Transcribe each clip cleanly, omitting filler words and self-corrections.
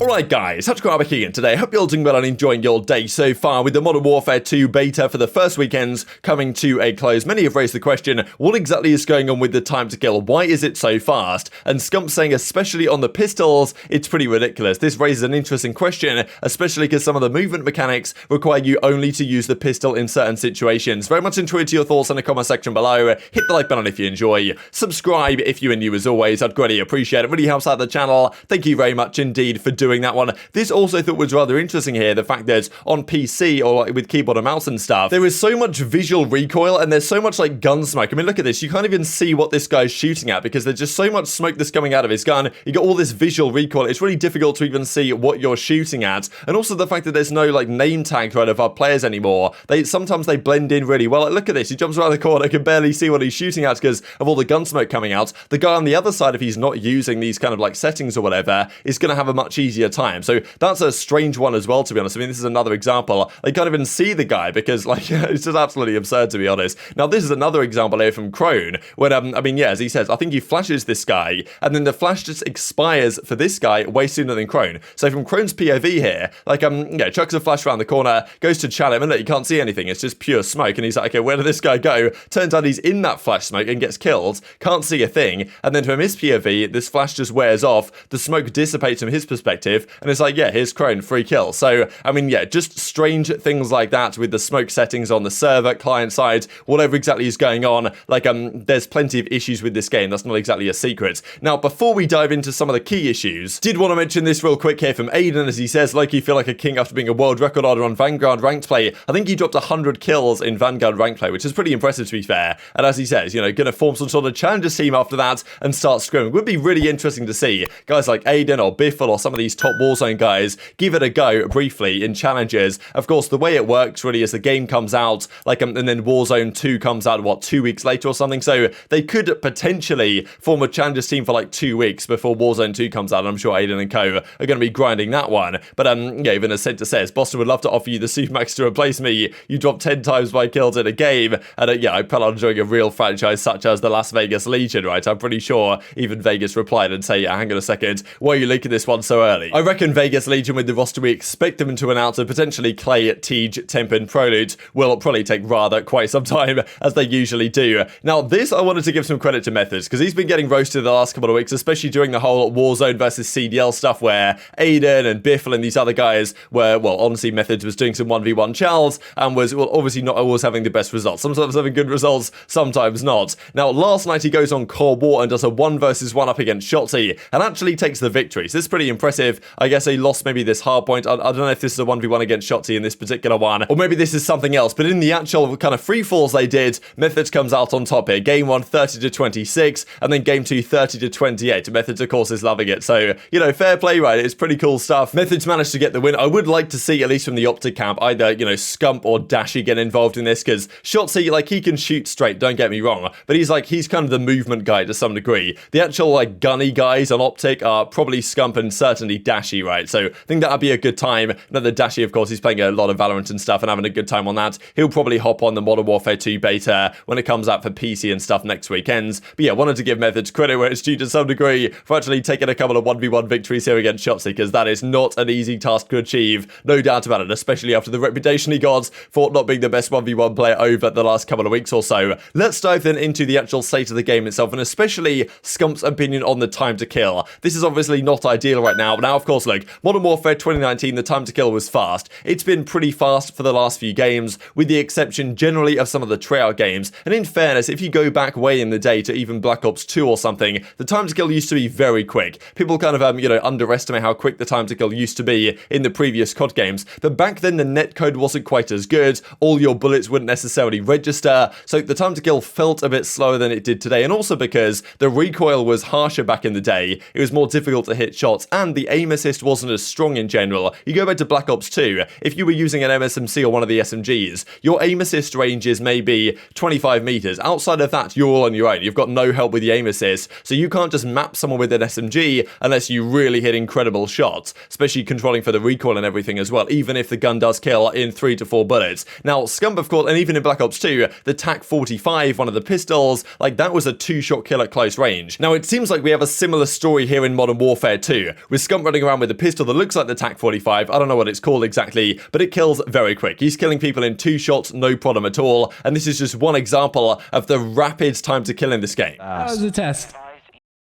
Alright guys, TacticalRab here again today. Hope you're all doing well and enjoying your day so far with the Modern Warfare 2 beta for the first weekends coming to a close. Many have raised the question, what exactly is going on with the time to kill? Why is it so fast? And Scump saying especially on the pistols, it's pretty ridiculous. This raises an interesting question, especially because some of the movement mechanics require you only to use the pistol in certain situations. Very much intrigued to your thoughts in the comment section below. Hit the like button if you enjoy. Subscribe if you are new as always. I'd greatly appreciate it. It really helps out the channel. Thank you very much indeed for doing that one. This also thought was rather interesting here, the fact that on PC or with keyboard and mouse and stuff, there is so much visual recoil and there's so much like gun smoke. I mean, look at this. You can't even see what this guy's shooting at because there's just so much smoke that's coming out of his gun. You got all this visual recoil. It's really difficult to even see what you're shooting at. And also the fact that there's no like name tag right of our players anymore. Sometimes they blend in really well. Like, look at this. He jumps around the corner. I can barely see what he's shooting at because of all the gun smoke coming out. The guy on the other side, if he's not using these kind of like settings or whatever, is going to have a much easier time. So that's a strange one as well, to be honest. I mean, this is another example. They can't even see the guy because, like, it's just absolutely absurd, to be honest. Now, this is another example here from Crone, when, I mean, yeah, as he says, I think he flashes this guy, and then the flash just expires for this guy way sooner than Crone. So from Crone's POV here, like, yeah, chucks a flash around the corner, goes to chat him, and look, you can't see anything. It's just pure smoke, and he's like, okay, where did this guy go? Turns out he's in that flash smoke and gets killed, can't see a thing, and then from his POV, this flash just wears off, the smoke dissipates from his perspective, and it's like, yeah, here's Crone, free kill. So, I mean, yeah, just strange things like that with the smoke settings on the server, client side, whatever exactly is going on. Like, there's plenty of issues with this game. That's not exactly a secret. Now, before we dive into some of the key issues, did want to mention this real quick here from Aiden, as he says, like, you feel like a king after being a world record holder on Vanguard ranked play. I think he dropped 100 kills in Vanguard ranked play, which is pretty impressive, to be fair. And as he says, you know, gonna form some sort of challengers team after that and start scrimming. Would be really interesting to see guys like Aiden or Biffle or some of these top Warzone guys give it a go briefly in challenges. Of course, the way it works really is the game comes out, like, and then Warzone 2 comes out, what, 2 weeks later or something? So they could potentially form a challengers team for like 2 weeks before Warzone 2 comes out. I'm sure Aiden and co are going to be grinding that one. But yeah, even as Center says, Boston would love to offer you the Supermax to replace me. You dropped 10 times my kills in a game. And yeah, I plan on joining a real franchise such as the Las Vegas Legion, right? I'm pretty sure even Vegas replied and say, yeah, hang on a second, why are you leaking this one so early? I reckon Vegas Legion with the roster we expect them to announce, and potentially Clay, Tej, Temp and Prolute will probably take rather quite some time, as they usually do. Now, this I wanted to give some credit to Methodz, because he's been getting roasted the last couple of weeks, especially during the whole Warzone versus CDL stuff, where Aiden and Biffle and these other guys were, well, honestly, Methodz was doing some 1v1 chals, and was, well, obviously not always having the best results. Sometimes having good results, sometimes not. Now, last night he goes on Core War and does a 1 versus 1 up against Shotzzy, and actually takes the victory. So this is pretty impressive. I guess he lost maybe this hard point. I don't know if this is a 1v1 against Shotzzy in this particular one, or maybe this is something else, but in the actual kind of free falls they did, Methodz comes out on top here. Game 1, 30-26, and then game 2, 30-28. Methodz, of course, is loving it. So, you know, fair play, right? It's pretty cool stuff. Methodz managed to get the win. I would like to see, at least from the OpTic camp, either, you know, Scump or Dashy get involved in this, because Shotzzy, like, he can shoot straight, don't get me wrong, but he's kind of the movement guy to some degree. The actual, like, gunny guys on OpTic are probably Scump and certainly Dashy, right? So I think that'd be a good time. Another Dashy, of course, he's playing a lot of Valorant and stuff and having a good time on that. He'll probably hop on the Modern Warfare 2 beta when it comes out for PC and stuff next weekends. But yeah, wanted to give Methodz credit where it's due to some degree for actually taking a couple of 1v1 victories here against Shotzzy, because that is not an easy task to achieve, no doubt about it, especially after the reputation he got for not being the best 1v1 player over the last couple of weeks or so. Let's dive then into the actual state of the game itself, and especially Scump's opinion on the time to kill. This is obviously not ideal right now. Now, of course, like, Modern Warfare 2019, the time to kill was fast. It's been pretty fast for the last few games, with the exception generally of some of the tryout games. And in fairness, if you go back way in the day to even Black Ops 2 or something, the time to kill used to be very quick. People kind of, you know, underestimate how quick the time to kill used to be in the previous COD games. But back then, the netcode wasn't quite as good. All your bullets wouldn't necessarily register. So the time to kill felt a bit slower than it did today. And also because the recoil was harsher back in the day, it was more difficult to hit shots, and the aim assist wasn't as strong in general. You go back to Black Ops 2, if you were using an MSMC or one of the SMGs, your aim assist range is maybe 25 meters. Outside of that, you're all on your own. You've got no help with the aim assist, so you can't just map someone with an SMG unless you really hit incredible shots, especially controlling for the recoil and everything as well, even if the gun does kill in 3 to 4 bullets. Now, Scump, of course, and even in Black Ops 2, the TAC-45, one of the pistols, like, that was a 2-shot kill at close range. Now, it seems like we have a similar story here in Modern Warfare 2, with Scump Scump running around with a pistol that looks like the TAC-45. I don't know what it's called exactly, but it kills very quick. He's killing people in 2 shots, no problem at all. And this is just one example of the rapid time to kill in this game. That was a test.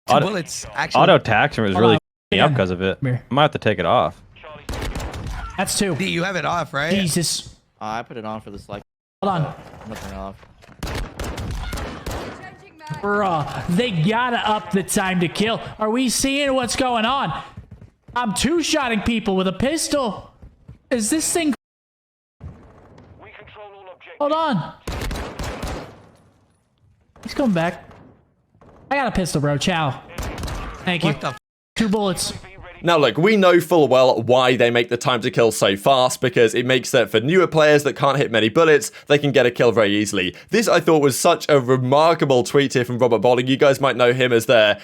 Auto tax was really f***ing up because of it. I might have to take it off. That's 2. D, you have it off, right? Jesus. I put it on for this like. Hold on. Nothing off. Bruh, they gotta up the time to kill. Are we seeing what's going on? I'm 2-shotting people with a pistol. Is this thing... Hold on. He's coming back. I got a pistol, bro. Ciao. Thank you. 2 bullets. Now look, we know full well why they make the time to kill so fast, because it makes that for newer players that can't hit many bullets, they can get a kill very easily. This I thought was such a remarkable tweet here from Robert Bowling. You guys might know him as the,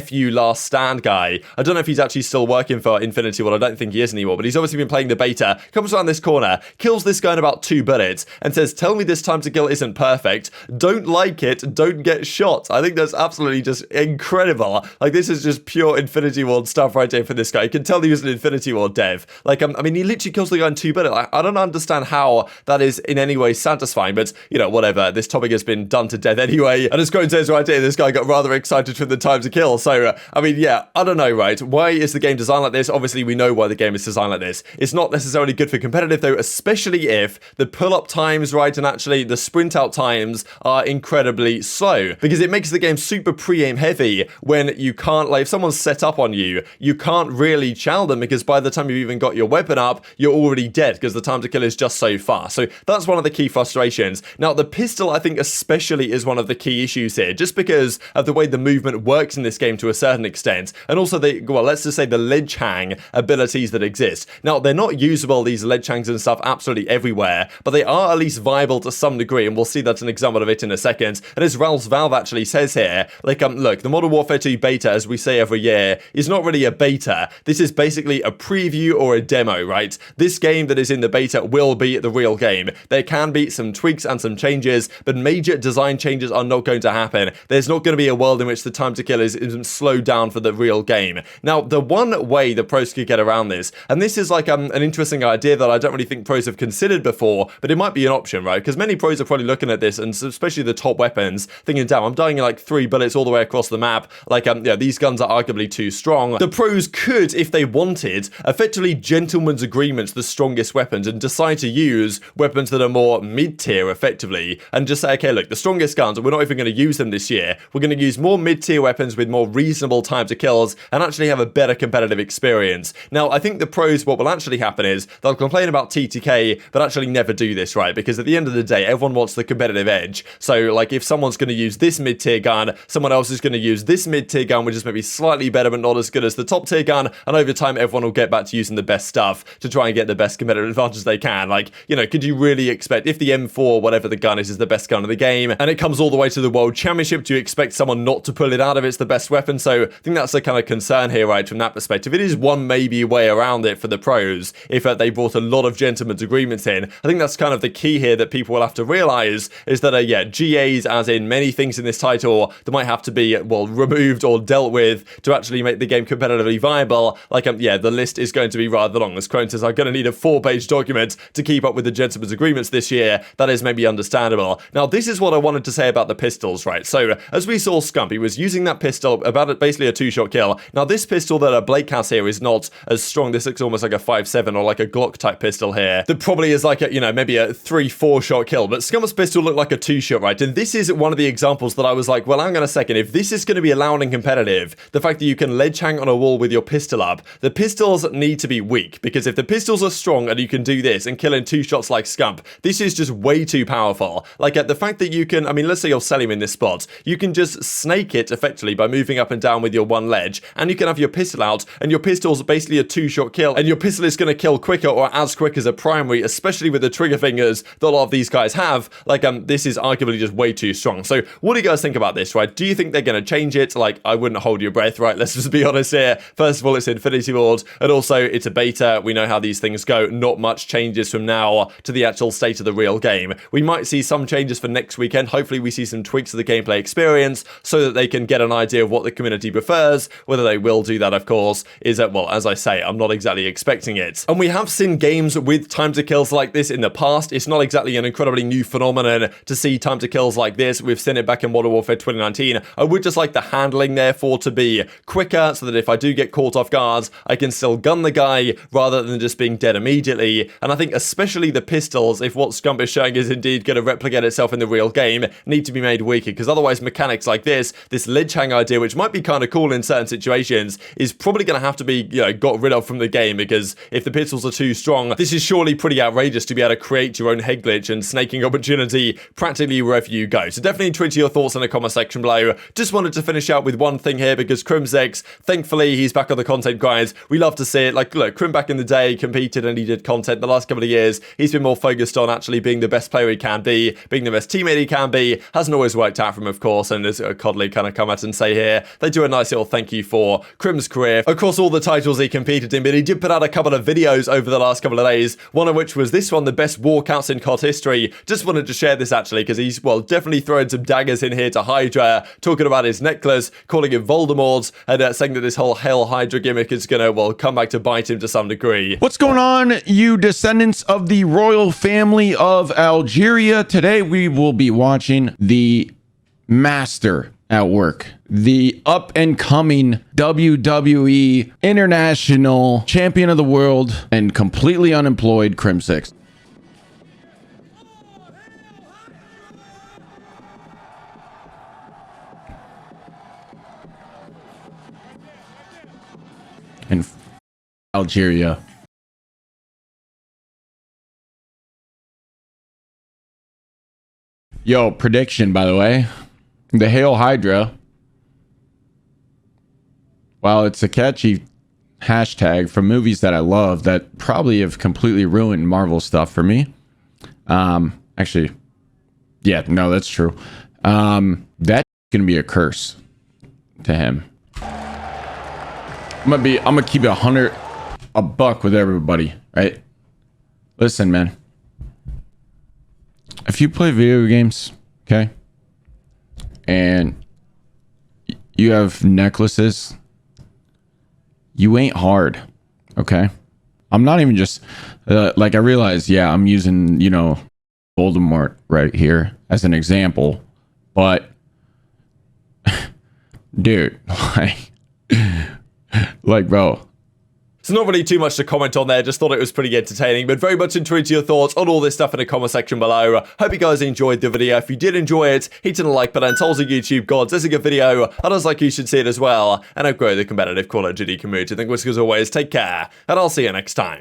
FU last stand guy. I don't know if he's actually still working for Infinity Ward. I don't think he is anymore, but he's obviously been playing the beta, comes around this corner, kills this guy in about 2 bullets, and says, tell me this time to kill isn't perfect. Don't like it, don't get shot. I think that's absolutely just incredible. Like, this is just pure Infinity Ward stuff right here for this guy. You can tell he was an Infinity Ward dev. Like, I mean, he literally kills the guy in 2 bullets. I don't understand how that is in any way satisfying, but, whatever. This topic has been done to death anyway. And as Quote says right here, this guy got rather excited for the time to kill. So, I mean, yeah, I don't know, right? Why is the game designed like this? Obviously, we know why the game is designed like this. It's not necessarily good for competitive, though, especially if the pull-up times, right, and actually the sprint-out times are incredibly slow, because it makes the game super pre-aim heavy when you can't, like, if someone's set up on you, you can't really chow them, because by the time you've even got your weapon up, you're already dead, because the time to kill is just so fast. So that's one of the key frustrations. Now, the pistol, I think, especially is one of the key issues here, just because of the way the movement works in this game to a certain extent, and also let's just say the ledge hang abilities that exist. Now, they're not usable, these ledge hangs and stuff, absolutely everywhere, but they are at least viable to some degree, and we'll see that's an example of it in a second. And as Ralph's Valve actually says here, like, look, the Modern Warfare 2 beta, as we say every year, is not really a beta. This is basically a preview or a demo, right? This game that is in the beta will be the real game. There can be some tweaks and some changes, but major design changes are not going to happen. There's not going to be a world in which the time to kill is slowed down for the real game. Now, the one way the pros could get around this, and this is like an interesting idea that I don't really think pros have considered before, but it might be an option, right? Because many pros are probably looking at this, and especially the top weapons, thinking, damn, I'm dying in like 3 bullets all the way across the map. Like, these guns are arguably too strong. The pros could, if they wanted, effectively gentlemen's agreements the strongest weapons and decide to use weapons that are more mid-tier effectively, and just say, okay, look, the strongest guns, we're not even going to use them this year. We're going to use more mid-tier weapons with more reasonable time to kills and actually have a better competitive experience. Now, I think the pros, what will actually happen is they'll complain about TTK, but actually never do this, right? Because at the end of the day, everyone wants the competitive edge. So, like, if someone's going to use this mid-tier gun, someone else is going to use this mid-tier gun, which is maybe slightly better, but not as good as the top-tier gun, and over time, everyone will get back to using the best stuff to try and get the best competitive advantage they can. Like, could you really expect, if the M4, whatever the gun is the best gun of the game, and it comes all the way to the World Championship, do you expect someone not to pull it out if it's the best weapon? So I think that's the kind of concern here, right, from that perspective. It is one maybe way around it for the pros, if they brought a lot of gentlemen's agreements in. I think that's kind of the key here that people will have to realize, is that, GAs, as in many things in this title, that might have to be, removed or dealt with to actually make the game competitively viable. Like, the list is going to be rather long. As Crone says, I'm going to need a 4-page document to keep up with the gentlemen's agreements this year. That is maybe understandable. Now, this is what I wanted to say about the pistols, right? So, as we saw Scump, he was using that pistol, about basically a 2-shot kill. Now, this pistol that Blake has here is not as strong. This looks almost like a 5.7 or like a Glock type pistol here. That probably is like a, maybe a 3-4 shot kill. But Scump's pistol looked like a 2-shot, right? And this is one of the examples that I was like, well, hang on a second. If this is going to be allowed in competitive, the fact that you can ledge hang on a wall with your pistol up, the pistols need to be weak, because if the pistols are strong and you can do this and kill in 2 shots like Scump, this is just way too powerful. Like, the fact that you can, let's say you're Cellium in this spot, you can just snake it effectively by moving up and down with your one ledge, and you can have your pistol out, and your pistol's basically a 2-shot kill, and your pistol is going to kill quicker or as quick as a primary, especially with the trigger fingers that a lot of these guys have. Like, this is arguably just way too strong. So what do you guys think about this, right? Do you think they're going to change it? Like, I wouldn't hold your breath, right? Let's just be honest here. First of well, it's Infinity Ward, and also it's a beta. We know how these things go. Not much changes from now to the actual state of the real game. We might see some changes for next weekend. Hopefully we see some tweaks to the gameplay experience so that they can get an idea of what the community prefers. Whether they will do that, of course, is that, well, as I say, I'm not exactly expecting it. And we have seen games with time to kills like this in the past. It's not exactly an incredibly new phenomenon to see time to kills like this. We've seen it back in Modern Warfare 2019. I would just like the handling, therefore, to be quicker so that if I do get caught off guard, I can still gun the guy rather than just being dead immediately. And I think especially the pistols, if what Scump is showing is indeed going to replicate itself in the real game, need to be made weaker, because otherwise mechanics like this ledge hang idea, which might be kind of cool in certain situations, is probably going to have to be, got rid of from the game, because if the pistols are too strong, this is surely pretty outrageous to be able to create your own head glitch and snaking opportunity practically wherever you go. So definitely tweet your thoughts in the comment section below. Just wanted to finish out with one thing here, because Crimsix, thankfully, he's back on the content grind. We love to see it. Like, look, Crim back in the day competed and he did content. The last couple of years, he's been more focused on actually being the best player he can be, being the best teammate he can be. Hasn't always worked out for him, of course, and as Codley kind of come out and say here, they do a nice little thank you for Crim's career across all the titles he competed in, but he did put out a couple of videos over the last couple of days, one of which was this one, the best walkouts in COD history. Just wanted to share this actually, because he's, well, definitely throwing some daggers in here to HyDra, talking about his necklace, calling it Voldemort's, and saying that this whole Hail HyDra gimmick is gonna, well, come back to bite him to some degree. What's going on, you descendants of the royal family of Algeria? Today we will be watching the master at work, the up and coming WWE International Champion of the World and completely unemployed Crimsix. And Algeria. Yo, prediction, by the way. The Hail HyDra, while it's a catchy hashtag from movies that I love that probably have completely ruined Marvel stuff for me. Actually, yeah, no, that's true. That's gonna be a curse to him. I'm gonna keep it 100 a buck with everybody, right? Listen, man. If you play video games, okay, and you have necklaces, you ain't hard, okay? I'm not even just like, I realize, yeah, I'm using, Voldemort right here as an example, but dude, like bro. So not really too much to comment on there, just thought it was pretty entertaining, but very much intrigued to your thoughts on all this stuff in the comment section below. Hope you guys enjoyed the video. If you did enjoy it, hit on the like button, tell us on YouTube gods, this is a good video, and I was like you should see it as well, and I'll grow the competitive Call of Duty community. Thank you as always, take care, and I'll see you next time.